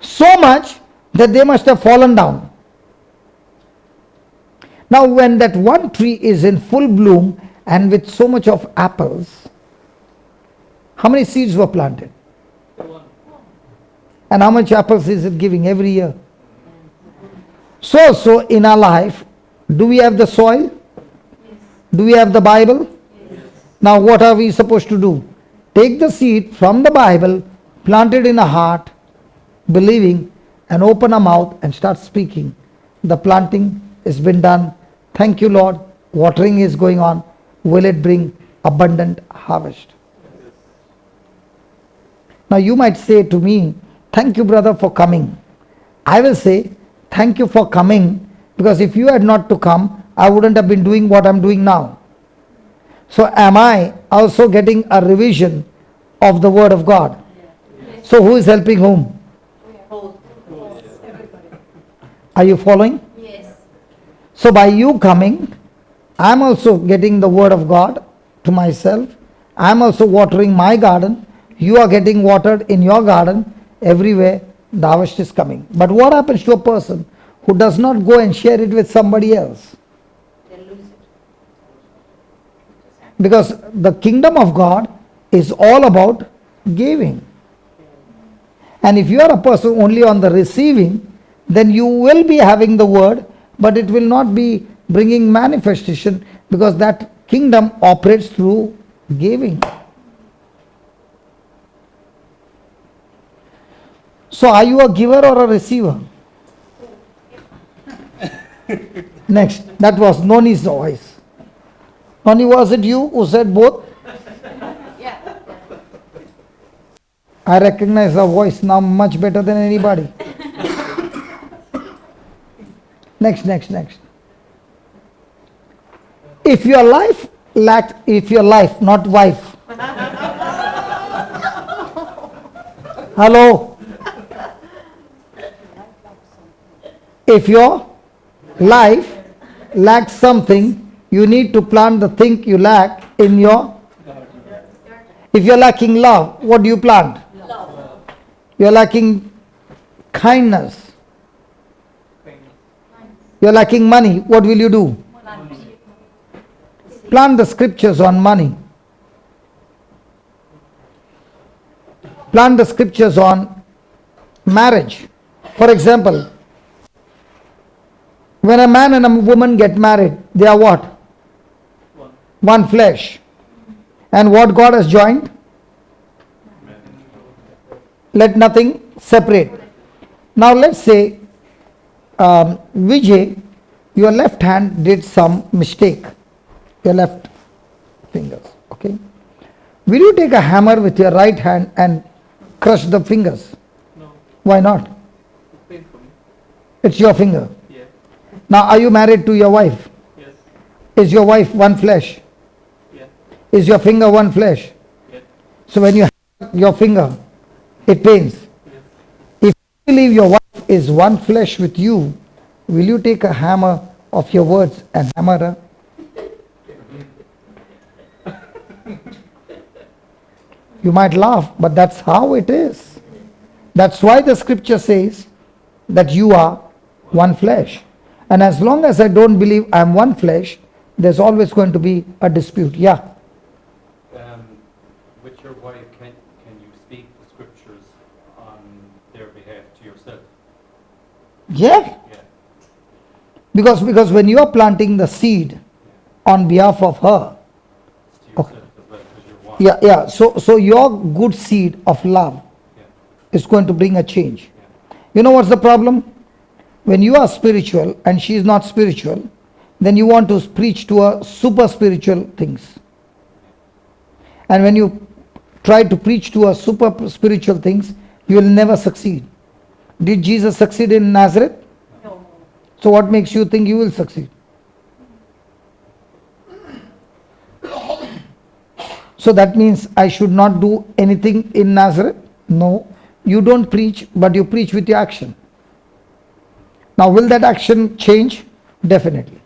So much that they must have fallen down. Now when that one tree is in full bloom and with so much of apples, how many seeds were planted? And how much apples is it giving every year? So in our life, do we have the soil? Do we have the Bible? Now what are we supposed to do? Take the seed from the Bible, plant it in a heart, believing, and open a mouth and start speaking. The planting has been done. Thank you, Lord. Watering is going on. Will it bring abundant harvest? Now you might say to me, thank you, brother, for coming. I will say, thank you for coming, because if you had not to come, I wouldn't have been doing what I'm doing now. So am I also getting a revision of the Word of God? So who is helping whom? Are you following? Yes. So by you coming, I'm also getting the Word of God to myself. I'm also watering my garden. You are getting watered in your garden. Everywhere the harvest is coming. But what happens to a person who does not go and share it with somebody else? They lose it. Because the kingdom of God is all about giving. And if you are a person only on the receiving, then you will be having the word, but it will not be bringing manifestation, because that kingdom operates through giving. So are you a giver or a receiver? Next, that was Noni's voice. Noni, was it you who said both? Yeah. I recognize her voice now much better than anybody. Next. If your life, not wife. Hello? If your life lacks something, you need to plant the thing you lack in your. If you're lacking love, what do you plant? Love. You're lacking kindness. You're lacking money, what will you do? Plant the scriptures on money. Plant the scriptures on marriage. For example, when a man and a woman get married, they are what? One flesh. And what God has joined? Let nothing separate. Now let's say Vijay, your left hand did some mistake. Your left fingers, okay? Will you take a hammer with your right hand and crush the fingers? No, Why not? it's painful. It's your finger. Yeah. Now are you married to your wife? Yes. Is your wife one flesh? Yeah. Is your finger one flesh? Yeah. So when you have your finger, it pains. Yes. If you believe your wife is one flesh with you, will you take a hammer of your words and hammer her? You might laugh, but that's how it is. That's why the scripture says that you are one flesh. And as long as I don't believe I'm one flesh, there's always going to be a dispute. Yeah. With your wife, can you speak the scriptures on their behalf to yourself? Yeah. Yeah. Because when you are planting the seed on behalf of her, It's to yourself as well, because you're one. yeah. So your good seed of love Yeah. is going to bring a change. Yeah. You know what's the problem? When you are spiritual and she is not spiritual, then you want to preach to her super spiritual things. And when you try to preach to her super spiritual things, you will never succeed. Did Jesus succeed in Nazareth? No. So what makes you think you will succeed? So that means I should not do anything in Nazareth? No. You don't preach, but you preach with your action. Now will that action change? Definitely.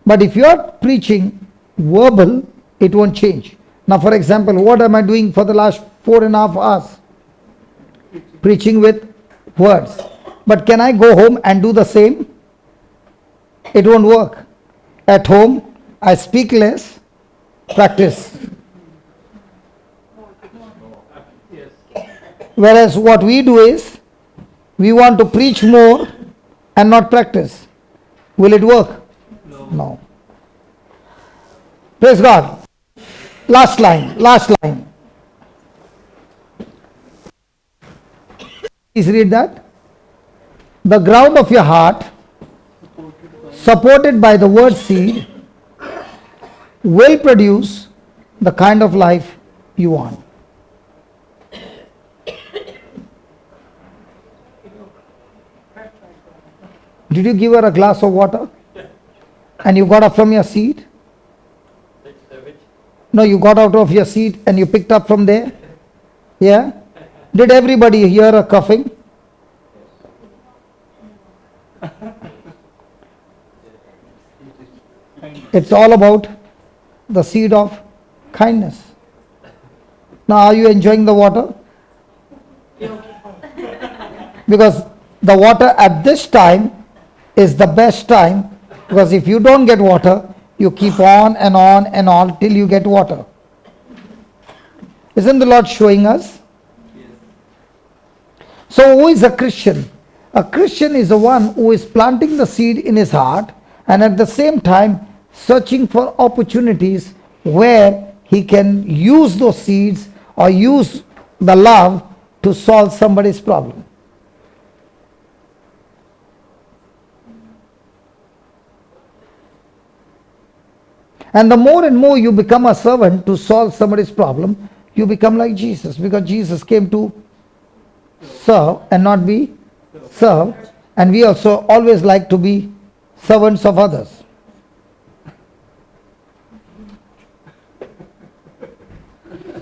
But if you are preaching verbal, it won't change. Now for example, what am I doing for the last 4.5 hours? Preaching with words. But can I go home and do the same? It won't work. At home, I speak less, practice. Yes. Whereas what we do is, we want to preach more and not practice. Will it work? No. No. Praise God. Last line. Please read that. The ground of your heart, supported by the word seed, will produce the kind of life you want. Did you give her a glass of water? And you got up from your seat? No, you got out of your seat and you picked up from there? Yeah? Did everybody hear a coughing? It's all about the seed of kindness. Now, are you enjoying the water? Because the water at this time is the best time, because if you don't get water, You keep on and on and on till you get water. Isn't the Lord showing us? So who is a Christian? A Christian is the one who is planting the seed in his heart and at the same time searching for opportunities where he can use those seeds or use the love to solve somebody's problem. And the more and more you become a servant to solve somebody's problem, you become like Jesus, because Jesus came to serve and not be served, and we also always like to be servants of others.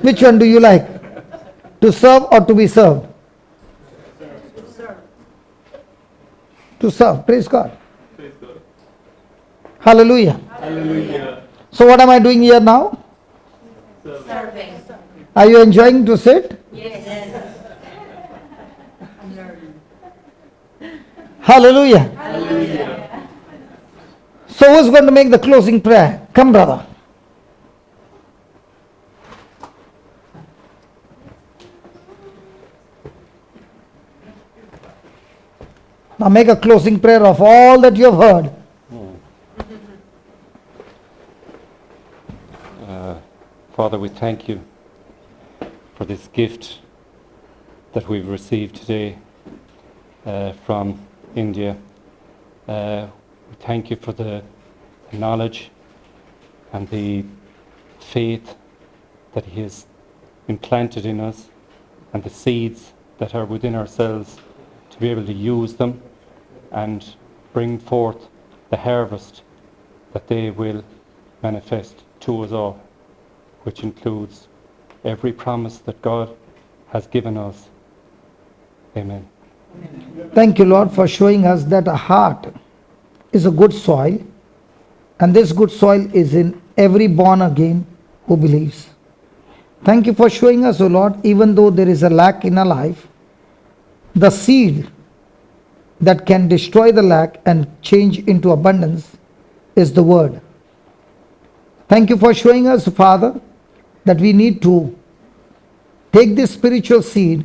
Which one do you like? To serve or to be served? To serve. Praise God. Hallelujah. Hallelujah. So what am I doing here now? Serving. Are you enjoying to sit? Yes. Hallelujah. So who's going to make the closing prayer? Come, brother. Now make a closing prayer of all that you have heard. Father, we thank you for this gift that we've received today from India. We thank you for the knowledge and the faith that He has implanted in us and the seeds that are within ourselves to be able to use them and bring forth the harvest that they will manifest to us all, which includes every promise that God has given us. Amen. Thank you, Lord, for showing us that a heart is a good soil, and this good soil is in every born again who believes. Thank you for showing us, O Lord, even though there is a lack in our life, the seed that can destroy the lack and change into abundance is the word. Thank you for showing us, Father, that we need to take this spiritual seed,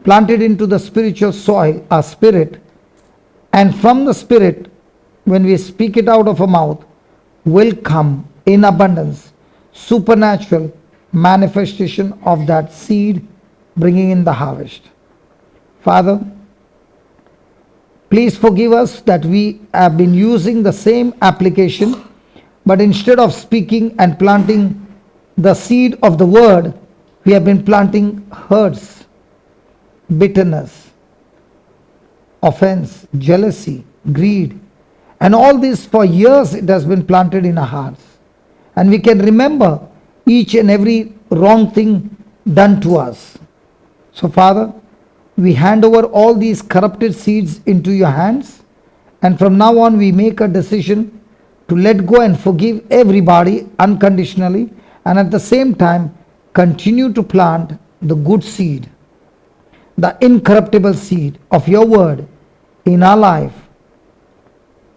plant it into the spiritual soil, our spirit, and from the spirit, when we speak it out of our mouth, will come in abundance, supernatural manifestation of that seed bringing in the harvest. Father, please forgive us that we have been using the same application, but instead of speaking and planting the seed of the word, we have been planting hurts, bitterness, offense, jealousy, greed, and all this for years it has been planted in our hearts. And we can remember each and every wrong thing done to us. So Father, we hand over all these corrupted seeds into your hands, and from now on we make a decision to let go and forgive everybody unconditionally, and at the same time continue to plant the good seed, the incorruptible seed of your word in our life.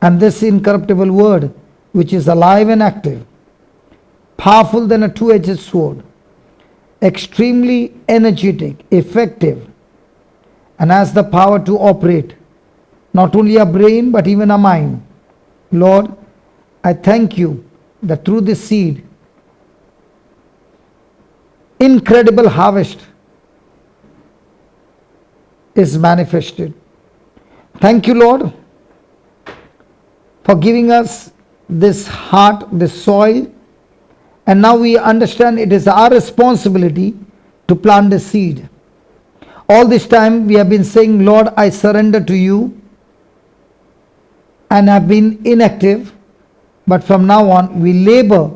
And this incorruptible word, which is alive and active, powerful than a two-edged sword, extremely energetic, effective, and has the power to operate not only our brain but even our mind. Lord, I thank you that through this seed, incredible harvest is manifested. Thank you, Lord, for giving us this heart, this soil, and now we understand it is our responsibility to plant the seed. All this time we have been saying, Lord, I surrender to you, and have been inactive, but from now on we labor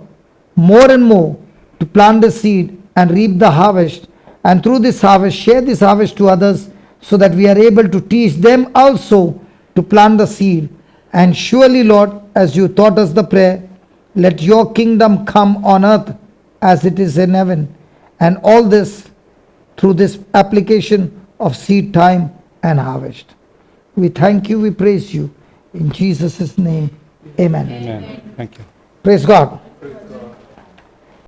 more and more to plant the seed and reap the harvest, and through this harvest share this harvest to others, so that we are able to teach them also to plant the seed. And surely, Lord, as you taught us the prayer, let your kingdom come on earth as it is in heaven, and all this through this application of seed time and harvest. We thank you, we praise you. In Jesus' name, amen. Amen. Thank you. Praise God.